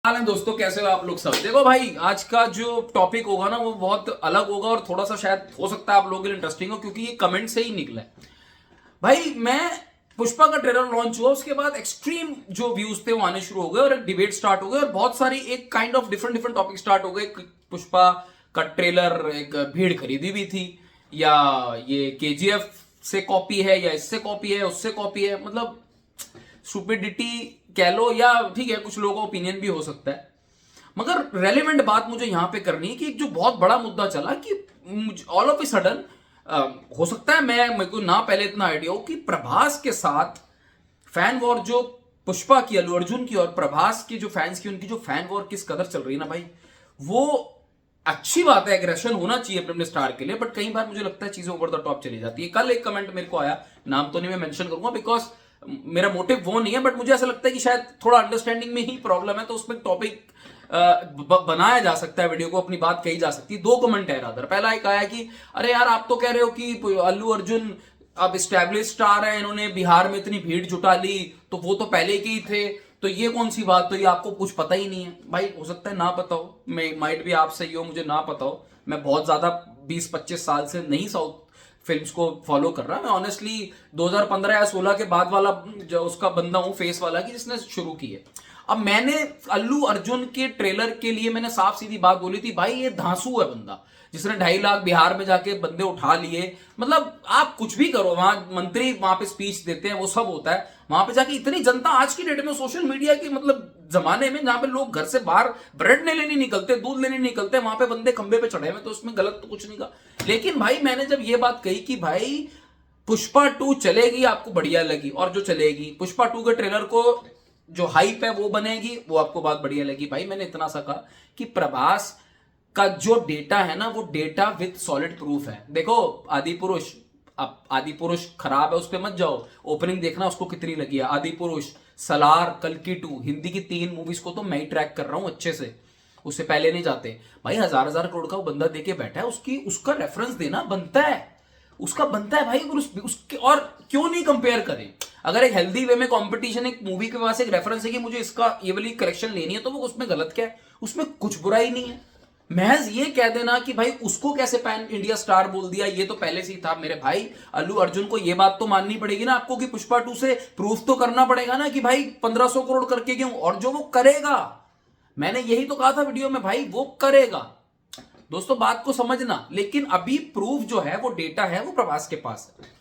हाल है दोस्तों, कैसे हो आप लोग सब। देखो भाई, आज का जो टॉपिक होगा ना वो बहुत अलग होगा और थोड़ा सा शायद हो सकता है आप लोगों के लिए इंटरेस्टिंग हो, क्योंकि ये कमेंट से ही निकला है। भाई मैं पुष्पा का ट्रेलर लॉन्च हुआ, उसके बाद एक्सट्रीम जो व्यूज थे वो आने शुरू हो गए और एक डिबेट स्टार्ट हो गई और बहुत सारी एक kind of different different topic start हो गए। पुष्पा का ट्रेलर एक भीड़ खरीदी भी थी, या ये केजीएफ से कॉपी है, या इससे कॉपी है, उससे कॉपी है, मतलब स्टुपिडिटी कह लो, या ठीक है कुछ लोगों का ओपिनियन भी हो सकता है। मगर रेलिवेंट बात मुझे यहां पे करनी है कि एक जो बहुत बड़ा मुद्दा चला कि ऑल ऑफ ए सडन हो सकता है मेरे को ना पहले इतना आइडिया हो कि प्रभास के साथ फैन वॉर जो पुष्पा की, अल्लू अर्जुन की और प्रभास की जो फैंस की, उनकी जो फैन वॉर किस कदर चल रही है ना भाई, वो अच्छी बात है। एग्रेशन होना चाहिए अपने स्टार के लिए, बट कई बार मुझे लगता है चीजें ओवर द टॉप चली जाती है। कल एक कमेंट मेरे को आया, नाम तो नहीं मैं मेंशन करूंगा बिकॉज मेरा मोटिव वो नहीं है, बट मुझे ऐसा लगता है कि शायद थोड़ा अंडरस्टैंडिंग में ही प्रॉब्लम है, तो उसमें टॉपिक बनाया जा सकता है, वीडियो को अपनी बात कही जा सकती है। दो कमेंट है रादर। पहला एक आया कि अरे यार आप तो कह रहे हो कि अल्लू अर्जुन अब स्टैब्लिश स्टार है, इन्होंने बिहार में इतनी भीड़ जुटा ली, तो वो तो पहले के ही थे, तो ये कौन सी बात, तो ये आपको कुछ पता ही नहीं है। भाई हो सकता है ना पता हो, मैं माइट भी आपसे ही हो, मुझे ना पता हो। मैं बहुत ज्यादा 20-25 साल से नहीं साउथ फिल्म्स को फॉलो कर रहा। मैं ऑनेस्टली 2015 या 16 के बाद वाला जो उसका बंदा हूं, फेस वाला, की जिसने शुरू की है। अब मैंने अल्लू अर्जुन के ट्रेलर के लिए मैंने साफ सीधी बात बोली थी, भाई ये धांसू है बंदा, जिसने 2.5 लाख बिहार में जाके बंदे उठा लिए। मतलब आप कुछ भी करो, वहां मंत्री वहां पे स्पीच देते हैं, वो सब होता है, वहां पे जाके इतनी जनता आज की डेट में सोशल मीडिया की मतलब जमाने में, जहां पे लोग घर से बाहर ब्रेड लेने नहीं निकलते, दूध लेने नहीं निकलते, वहां पे बंदे खंबे पे चढ़े हुए, तो उसमें गलत तो कुछ नहीं कहा। लेकिन भाई मैंने जब ये बात कही कि भाई पुष्पा 2 चलेगी, आपको बढ़िया लगी, और जो चलेगी पुष्पा 2 के ट्रेलर को जो हाइप है वो बनेगी, वो आपको बात बढ़िया लगी। भाई मैंने इतना सा कहा कि प्रभास का जो डेटा है ना, वो डेटा विद सॉलिड प्रूफ है। देखो आदि पुरुष, अब आदि पुरुष खराब है उस पर मत जाओ, ओपनिंग देखना उसको कितनी लगी है। आदि पुरुष, सलार, कल्कि 2, हिंदी की 3 मूवीज को तो मैं ही ट्रैक कर रहा हूं अच्छे से, उससे पहले नहीं जाते। भाई 1000-1000 करोड़ का वो बंदा देके बैठा है, उसकी उसका रेफरेंस देना बनता है, उसका बनता है भाई। उसके और क्यों नहीं कंपेयर करें। अगर एक हेल्दी वे में कंपटीशन, एक मूवी के पास एक रेफरेंस है कि मुझे इसका ये वाली कलेक्शन लेनी है, तो वो उसमें गलत क्या है, उसमें कुछ बुराई नहीं है। महज ये कह देना कि भाई उसको कैसे पैन इंडिया स्टार बोल दिया, ये तो पहले से ही था। मेरे भाई अल्लू अर्जुन को ये बात तो माननी पड़ेगी ना आपको कि पुष्पा 2 से प्रूफ तो करना पड़ेगा ना कि भाई 1500 करोड़ करके क्यों, और जो वो करेगा, मैंने यही तो कहा था वीडियो में, भाई वो करेगा। दोस्तों बात को समझना, लेकिन अभी प्रूफ जो है, वो डेटा है, वो प्रभास के पास है।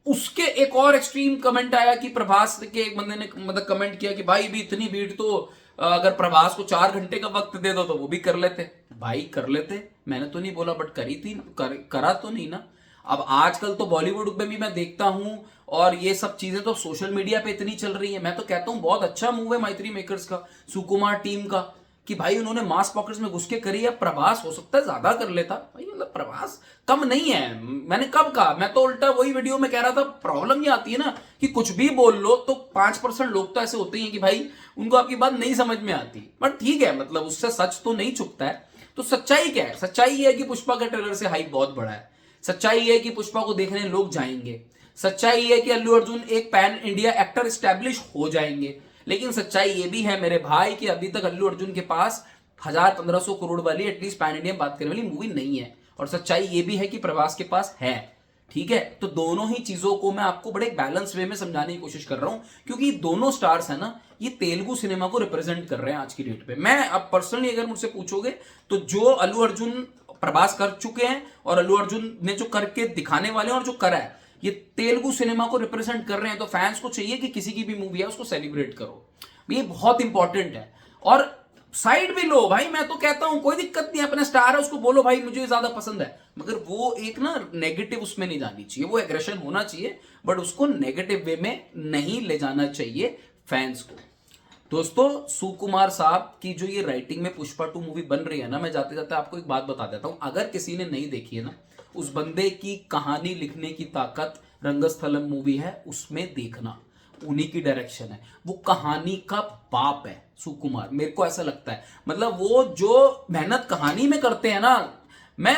उसके एक और एक्सट्रीम कमेंट आया कि प्रभास के एक बंदे ने मतलब कमेंट किया कि भाई भी इतनी भीड़ तो अगर प्रभास को 4 घंटे का वक्त दे दो तो वो भी कर लेते। भाई कर लेते, मैंने तो नहीं बोला, बट करी थी, करा तो नहीं ना। अब आजकल तो बॉलीवुड में भी मैं देखता हूं, और ये सब चीजें तो सोशल मीडिया पे इतनी चल रही है। मैं तो कहता हूं बहुत अच्छा मूव है मैत्री मेकर्स का, सुकुमार टीम का, कि भाई उन्होंने मास पॉकेट्स में घुस के करी है। प्रभास हो सकता है ज्यादा कर लेता भाई, मतलब प्रभास कम नहीं है। मैंने कब कहा, मैं तो उल्टा वही वीडियो में कह रहा था। प्रॉब्लम ये आती है ना कि कुछ भी बोल लो तो 5% लोग तो ऐसे होते हैं कि भाई उनको आपकी बात नहीं समझ में आती, बट ठीक है, मतलब उससे सच तो नहीं छुपता है। तो सच्चाई क्या है? सच्चाई ये है कि पुष्पा के ट्रेलर से हाइप बहुत बड़ा है। सच्चाई ये है कि पुष्पा को देखने लोग जाएंगे। सच्चाई ये है कि अल्लू अर्जुन एक पैन इंडिया एक्टर स्टैब्लिश हो जाएंगे। लेकिन सच्चाई ये भी है मेरे भाई कि अभी तक अल्लू अर्जुन के पास 1000-1500 करोड़ वाली एटलीस्ट पैन इंडिया बात करने वाली मूवी नहीं है। और सच्चाई ये भी है कि प्रभास के पास है। ठीक है, तो दोनों ही चीजों को मैं आपको बड़े बैलेंस वे में समझाने की कोशिश कर रहा हूं, क्योंकि दोनों स्टार्स है ना, ये तेलुगु सिनेमा को रिप्रेजेंट कर रहे हैं आज की डेट पे। मैं अब पर्सनली अगर मुझसे पूछोगे तो जो अल्लू अर्जुन प्रभास कर चुके हैं और अल्लू अर्जुन ने जो करके दिखाने वाले हैं और जो करा है, ये तेलुगु सिनेमा को रिप्रेजेंट कर रहे हैं। तो फैंस को चाहिए कि किसी की भी मूवी है उसको सेलिब्रेट करो, ये बहुत इंपॉर्टेंट है। और साइड भी लो भाई, मैं तो कहता हूं कोई दिक्कत नहीं, अपने स्टार है उसको बोलो भाई मुझे ज्यादा पसंद है, मगर वो एक ना नेगेटिव उसमें नहीं जानी चाहिए। वो एग्रेशन होना चाहिए, बट उसको नेगेटिव वे में नहीं ले जाना चाहिए फैंस को। दोस्तों सुकुमार साहब की जो ये राइटिंग में पुष्पा 2 मूवी बन रही है ना, मैं जाते जाते आपको एक बात बता देता हूं, अगर किसी ने नहीं देखी है ना, उस बंदे की कहानी लिखने की ताकत रंगस्थलम मूवी है, उसमें देखना, उन्हीं की डायरेक्शन है। वो कहानी का बाप है सुकुमार, मेरे को ऐसा लगता है। मतलब वो जो मेहनत कहानी में करते हैं ना, मैं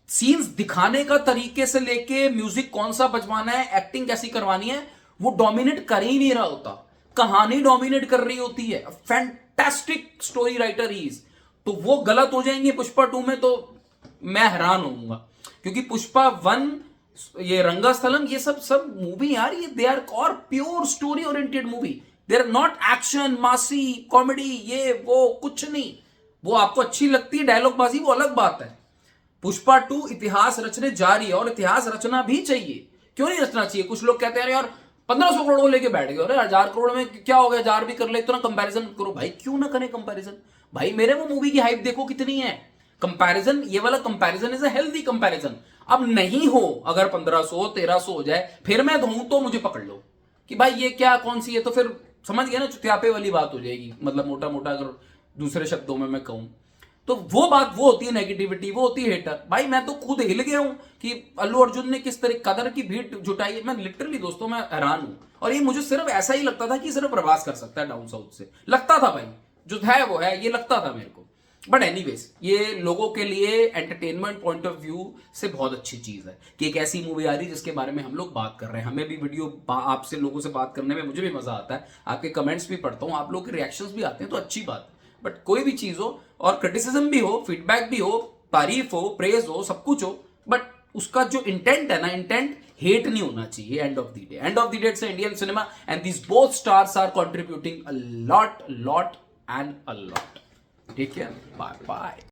सीन्स दिखाने का तरीके से लेके म्यूजिक कौन सा बजवाना है, एक्टिंग कैसी करवानी है, वो डोमिनेट कर ही नहीं रहा होता, कहानी डोमिनेट कर रही होती है। Fantastic story writer he is. तो वो गलत हो जाएंगे पुष्पा 2 में तो मैं हैरान होऊंगा, क्योंकि पुष्पा 1, ये रंगास्थलम, ये सब मूवी यार, ये दे आर और pure story oriented movie. They are not action massy comedy ये वो कुछ नहीं। वो आपको अच्छी लगती है डायलॉग बाजी, वो अलग बात है। पुष्पा 2 इतिहास रचने जा रही है और इतिहास रचना भी चाहिए, क्यों नहीं रचना चाहिए। कुछ लोग कहते हैं यार 1500 करोड़ को लेके बैठ गए, अरे 1000 करोड़ में क्या हो गया, 1000 भी कर ले, इतना कंपैरिजन करो भाई, क्यों ना करें कंपैरिजन भाई। मेरे वो मूवी की हाइप देखो कितनी है। कंपैरिजन, ये वाला comparison is a healthy comparison. अब नहीं हो, अगर 1500 1300 हो जाए, फिर मैं धोऊं तो मुझे पकड़ लो कि भाई ये क्या कौन सी है, तो फिर समझ गया ना, चुतियापे वाली बात हो जाएगी। मतलब मोटा मोटा अगर दूसरे शब्दों में मैं कहूं तो वो बात, वो होती है नेगेटिविटी, वो होती है हेटर। भाई मैं तो खुद हिल गया हूं कि अल्लू अर्जुन ने किस तरह कदर की भीड़ जुटाई है। मैं लिटरली दोस्तों मैं हैरान हूं, और ये मुझे सिर्फ ऐसा ही लगता था कि सिर्फ प्रवास कर सकता है डाउन साउथ से, लगता था भाई, जो है वो है, ये लगता था मेरे को। बट एनीवेज, ये लोगों के लिए एंटरटेनमेंट पॉइंट ऑफ व्यू से बहुत अच्छी चीज है कि एक ऐसी मूवी आ रही है जिसके बारे में हम लोग बात कर रहे हैं। हमें भी वीडियो आपसे लोगों से बात करने में मुझे भी मजा आता है, आपके कमेंट्स भी पढ़ता हूं, आप लोग के रिएक्शंस भी आते हैं, तो अच्छी बात है। बट कोई भी चीज हो, और क्रिटिसिज्म भी हो, फीडबैक भी हो, तारीफ हो, प्रेज हो, सब कुछ हो, बट उसका जो इंटेंट है ना, इंटेंट हेट नहीं होना चाहिए। End of the day, end of the day it's Indian cinema and these both stars are contributing a lot and a lot. ठीक है, बाय बाय।